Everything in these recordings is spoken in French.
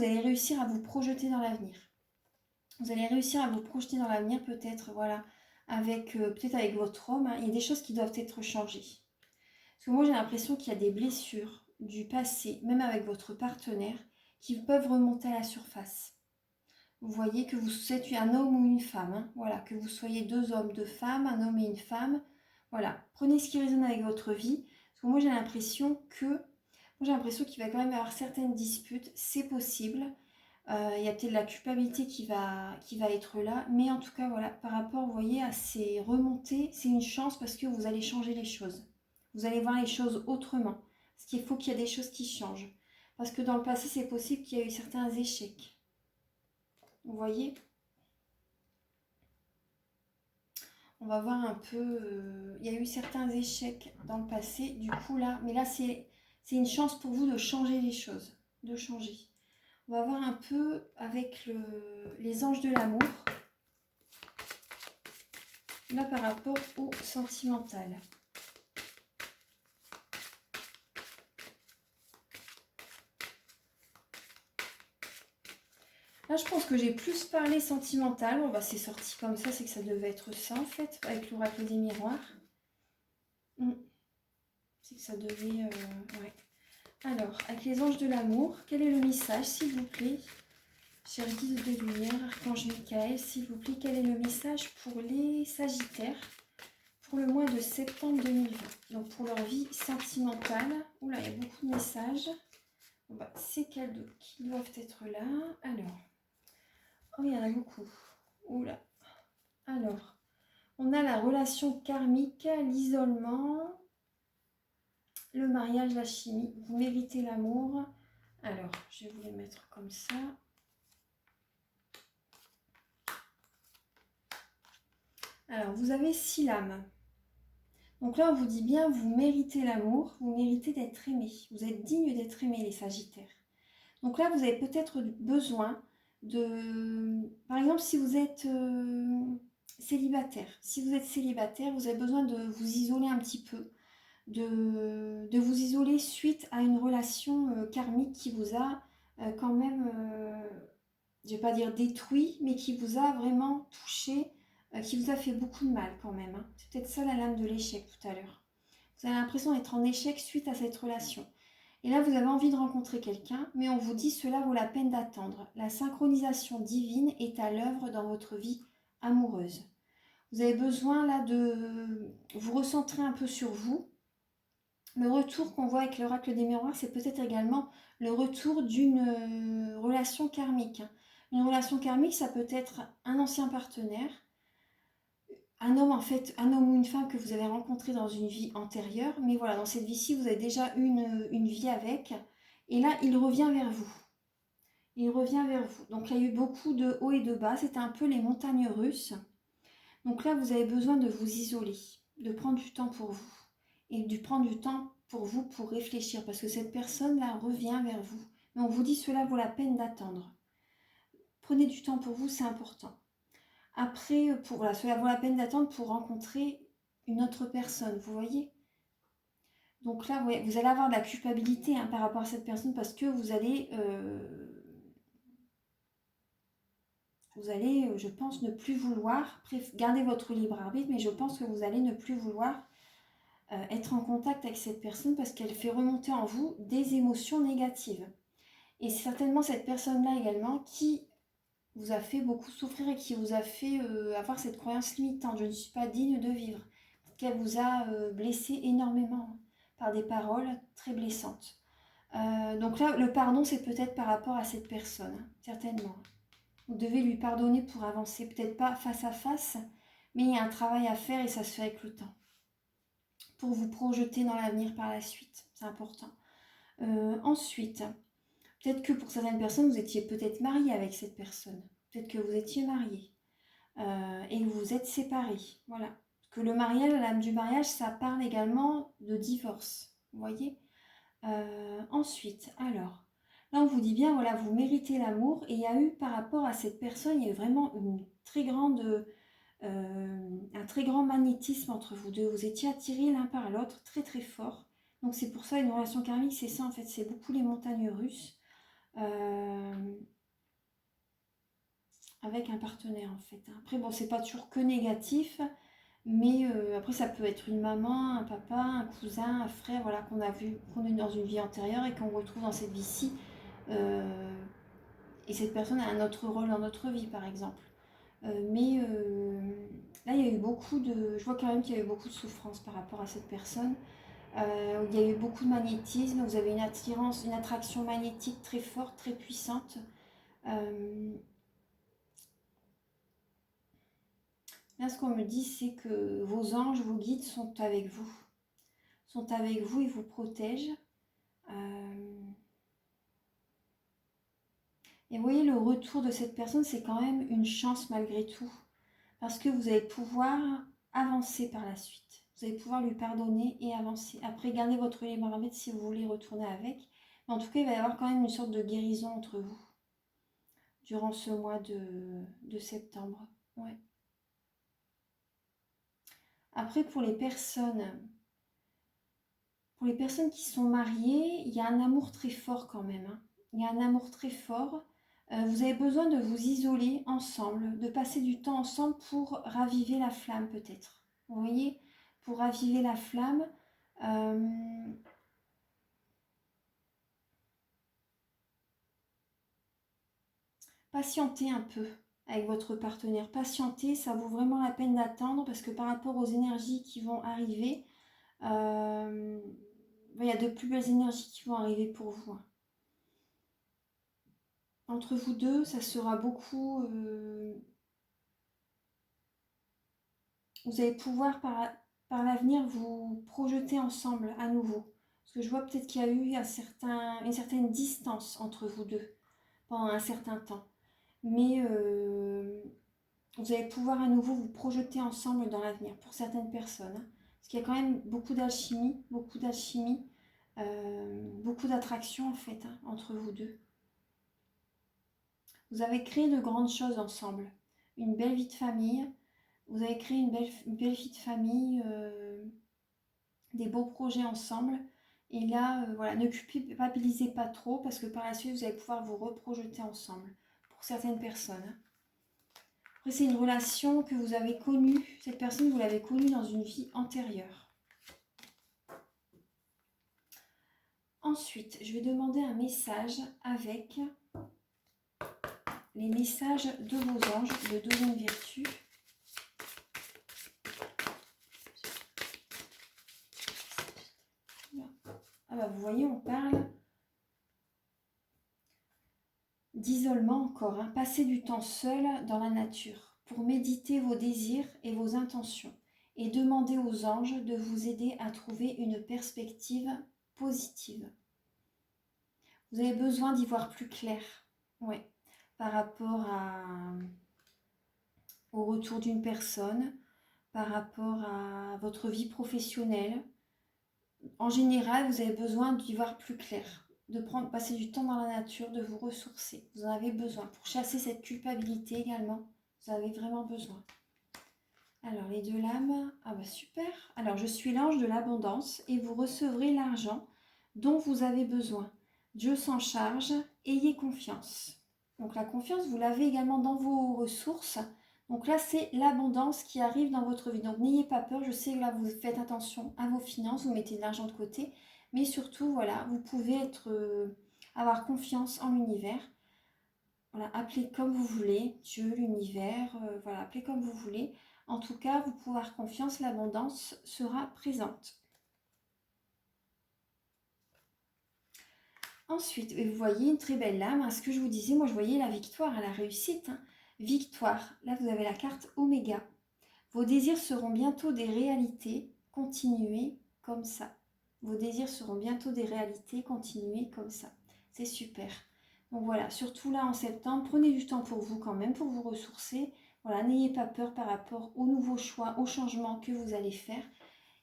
vous allez réussir à vous projeter dans l'avenir. Vous allez réussir à vous projeter dans l'avenir, peut-être, voilà, avec peut-être avec votre homme. Hein. Il y a des choses qui doivent être changées. Parce que moi, j'ai l'impression qu'il y a des blessures du passé, même avec votre partenaire, qui peuvent remonter à la surface. Vous voyez que vous êtes un homme ou une femme. Hein. Voilà, que vous soyez 2 hommes, 2 femmes, un homme et une femme. Voilà, prenez ce qui résonne avec votre vie. Parce que moi, j'ai l'impression qu'il va quand même y avoir certaines disputes. C'est possible. Il y a peut-être la culpabilité qui va être là. Mais en tout cas, voilà, par rapport, vous voyez, à ces remontées, c'est une chance parce que vous allez changer les choses. Vous allez voir les choses autrement. Parce qu'il faut qu'il y ait des choses qui changent. Parce que dans le passé, c'est possible qu'il y ait eu certains échecs. Vous voyez ? On va voir un peu... il y a eu certains échecs dans le passé. Du coup, là... Mais là, c'est une chance pour vous de changer les choses. De changer. On va voir un peu avec les anges de l'amour. Là, par rapport au sentimental. Là, je pense que j'ai plus parlé sentimental. Bon, bah, c'est sorti comme ça, c'est que ça devait être ça, en fait, avec l'oracle des miroirs. C'est que ça devait... ouais. Alors, avec les anges de l'amour, quel est le message, s'il vous plaît? Chers guides de lumière, Archange Michael, s'il vous plaît, quel est le message pour les Sagittaires pour le mois de septembre 2020? Donc, pour leur vie sentimentale. Oula, il y a beaucoup de messages. Bon, bah, ces cadeaux qui doivent être là. Alors... Oh, il y en a beaucoup. Oula. Alors, on a la relation karmique, l'isolement, le mariage, la chimie. Vous méritez l'amour. Alors, je vais vous les mettre comme ça. Alors, vous avez 6 lames. Donc là, on vous dit bien, vous méritez l'amour, vous méritez d'être aimé. Vous êtes digne d'être aimé, les Sagittaires. Donc là, vous avez peut-être besoin de... Par exemple, si vous êtes célibataire. Si vous êtes célibataire, vous avez besoin de vous isoler un petit peu. De vous isoler suite à une relation karmique qui vous a quand même, je ne vais pas dire détruit, mais qui vous a vraiment touché, qui vous a fait beaucoup de mal quand même. Hein. C'est peut-être ça la lame de l'échec tout à l'heure. Vous avez l'impression d'être en échec suite à cette relation. Et là, vous avez envie de rencontrer quelqu'un, mais on vous dit cela vaut la peine d'attendre. La synchronisation divine est à l'œuvre dans votre vie amoureuse. Vous avez besoin là de vous recentrer un peu sur vous. Le retour qu'on voit avec l'oracle des miroirs, c'est peut-être également le retour d'une relation karmique. Une relation karmique, ça peut être un ancien partenaire, un homme en fait, un homme ou une femme que vous avez rencontré dans une vie antérieure, mais voilà, dans cette vie-ci, vous avez déjà une vie avec, et là, il revient vers vous. Il revient vers vous. Donc, il y a eu beaucoup de hauts et de bas, c'était un peu les montagnes russes. Donc là, vous avez besoin de vous isoler, de prendre du temps pour vous, et de prendre du temps pour vous pour réfléchir, parce que cette personne-là revient vers vous. Mais on vous dit cela vaut la peine d'attendre. Prenez du temps pour vous, c'est important. Après, voilà, cela vaut la peine d'attendre pour rencontrer une autre personne, vous voyez. Donc là, vous allez avoir de la culpabilité hein, par rapport à cette personne parce que vous allez, je pense, ne plus vouloir, garder votre libre arbitre, mais je pense que vous allez ne plus vouloir être en contact avec cette personne parce qu'elle fait remonter en vous des émotions négatives. Et c'est certainement cette personne-là également qui vous a fait beaucoup souffrir et qui vous a fait avoir cette croyance limitante. Je ne suis pas digne de vivre. Qu'elle vous a blessé énormément par des paroles très blessantes. Donc là, le pardon, c'est peut-être par rapport à cette personne, hein, certainement. Vous devez lui pardonner pour avancer, peut-être pas face à face, mais il y a un travail à faire et ça se fait avec le temps. Pour vous projeter dans l'avenir par la suite, c'est important. Ensuite, peut-être que pour certaines personnes, vous étiez peut-être marié avec cette personne. Peut-être que vous étiez marié et que vous vous êtes séparés. Voilà. Que le mariage, la lame du mariage, ça parle également de divorce. Vous voyez ensuite, alors, là on vous dit bien, voilà, vous méritez l'amour. Et il y a eu par rapport à cette personne, il y a eu vraiment une très grande, un très grand magnétisme entre vous deux. Vous étiez attirés l'un par l'autre, très très fort. Donc c'est pour ça une relation karmique, c'est ça en fait, c'est beaucoup les montagnes russes. avec un partenaire en fait. Après, bon, c'est pas toujours que négatif, mais après, ça peut être une maman, un papa, un cousin, un frère, voilà, qu'on a vu, qu'on a eu dans une vie antérieure et qu'on retrouve dans cette vie-ci. Et cette personne a un autre rôle dans notre vie, par exemple. Mais là, il y a eu beaucoup de... Je vois quand même qu'il y a eu beaucoup de souffrance par rapport à cette personne. Il y a eu beaucoup de magnétisme, vous avez une attirance, une attraction magnétique très forte, très puissante. Là, ce qu'on me dit, c'est que vos anges, vos guides sont avec vous. Sont avec vous et vous protègent. Et vous voyez, le retour de cette personne, c'est quand même une chance malgré tout. Parce que vous allez pouvoir avancer par la suite. Vous allez pouvoir lui pardonner et avancer. Après, gardez votre libre arbitre si vous voulez retourner avec. Mais en tout cas, il va y avoir quand même une sorte de guérison entre vous durant ce mois de septembre. Ouais. Après, pour les personnes qui sont mariées, il y a un amour très fort quand même. Hein. Il y a un amour très fort. Vous avez besoin de vous isoler ensemble, de passer du temps ensemble pour raviver la flamme peut-être. Vous voyez, pour raviver la flamme. Patientez un peu avec votre partenaire. Patientez, ça vaut vraiment la peine d'attendre parce que par rapport aux énergies qui vont arriver, il y a de plus belles énergies qui vont arriver pour vous. Entre vous deux, ça sera beaucoup... vous allez pouvoir par l'avenir vous projeter ensemble à nouveau. Parce que je vois peut-être qu'il y a eu une certaine distance entre vous deux pendant un certain temps. Mais vous allez pouvoir à nouveau vous projeter ensemble dans l'avenir pour certaines personnes. Hein. Parce qu'il y a quand même beaucoup d'alchimie, beaucoup d'attraction en fait entre vous deux. Vous avez créé de grandes choses ensemble. Une belle vie de famille. Vous avez créé une belle vie de famille, des beaux projets ensemble. Et là, voilà, ne culpabilisez pas trop parce que par la suite, vous allez pouvoir vous reprojeter ensemble pour certaines personnes. Après, c'est une relation que vous avez connue. Cette personne, vous l'avez connue dans une vie antérieure. Ensuite, je vais demander un message avec les messages de vos anges de deuxième virtue. Ah bah vous voyez, on parle d'isolement encore. Hein. Passez du temps seul dans la nature pour méditer vos désirs et vos intentions et demander aux anges de vous aider à trouver une perspective positive. Vous avez besoin d'y voir plus clair. Ouais. Par rapport au retour d'une personne, par rapport à votre vie professionnelle. En général, vous avez besoin d'y voir plus clair, de passer du temps dans la nature, de vous ressourcer. Vous en avez besoin. Pour chasser cette culpabilité également, vous en avez vraiment besoin. Alors, les deux lames, ah bah super. Alors, je suis l'ange de l'abondance et vous recevrez l'argent dont vous avez besoin. Dieu s'en charge, ayez confiance. Donc la confiance, vous l'avez également dans vos ressources. Donc là, c'est l'abondance qui arrive dans votre vie. Donc n'ayez pas peur, je sais que là, vous faites attention à vos finances, vous mettez de l'argent de côté. Mais surtout, voilà, vous pouvez avoir confiance en l'univers. Voilà, appelez comme vous voulez, Dieu, l'univers, voilà, appelez comme vous voulez. En tout cas, vous pouvez avoir confiance, l'abondance sera présente. Ensuite, vous voyez une très belle lame. Ce que je vous disais, moi je voyais la victoire, la réussite. Hein. Victoire, là vous avez la carte Oméga. Vos désirs seront bientôt des réalités. Continuez comme ça. Vos désirs seront bientôt des réalités. Continuez comme ça. C'est super. Donc voilà, surtout là en septembre, prenez du temps pour vous quand même, pour vous ressourcer. Voilà, n'ayez pas peur par rapport aux nouveaux choix, aux changements que vous allez faire.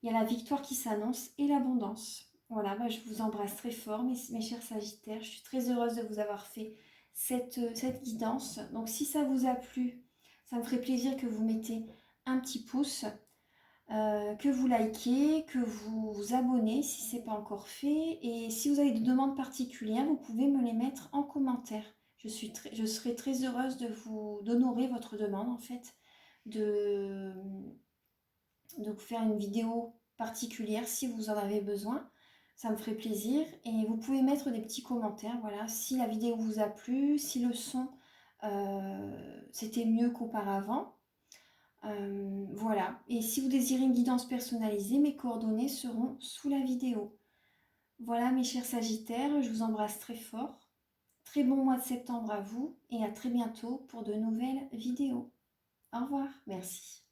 Il y a la victoire qui s'annonce et l'abondance. Voilà, je vous embrasse très fort, mes chers Sagittaires. Je suis très heureuse de vous avoir fait cette guidance. Donc, si ça vous a plu, ça me ferait plaisir que vous mettez un petit pouce, que vous likez, que vous vous abonnez si ce n'est pas encore fait. Et si vous avez des demandes particulières, vous pouvez me les mettre en commentaire. Je serai très heureuse d'honorer votre demande en fait, de, de vous faire une vidéo particulière si vous en avez besoin. Ça me ferait plaisir. Et vous pouvez mettre des petits commentaires, voilà, si la vidéo vous a plu, si le son c'était mieux qu'auparavant. Voilà. Et si vous désirez une guidance personnalisée, mes coordonnées seront sous la vidéo. Voilà mes chers Sagittaires, je vous embrasse très fort. Très bon mois de septembre à vous et à très bientôt pour de nouvelles vidéos. Au revoir, merci.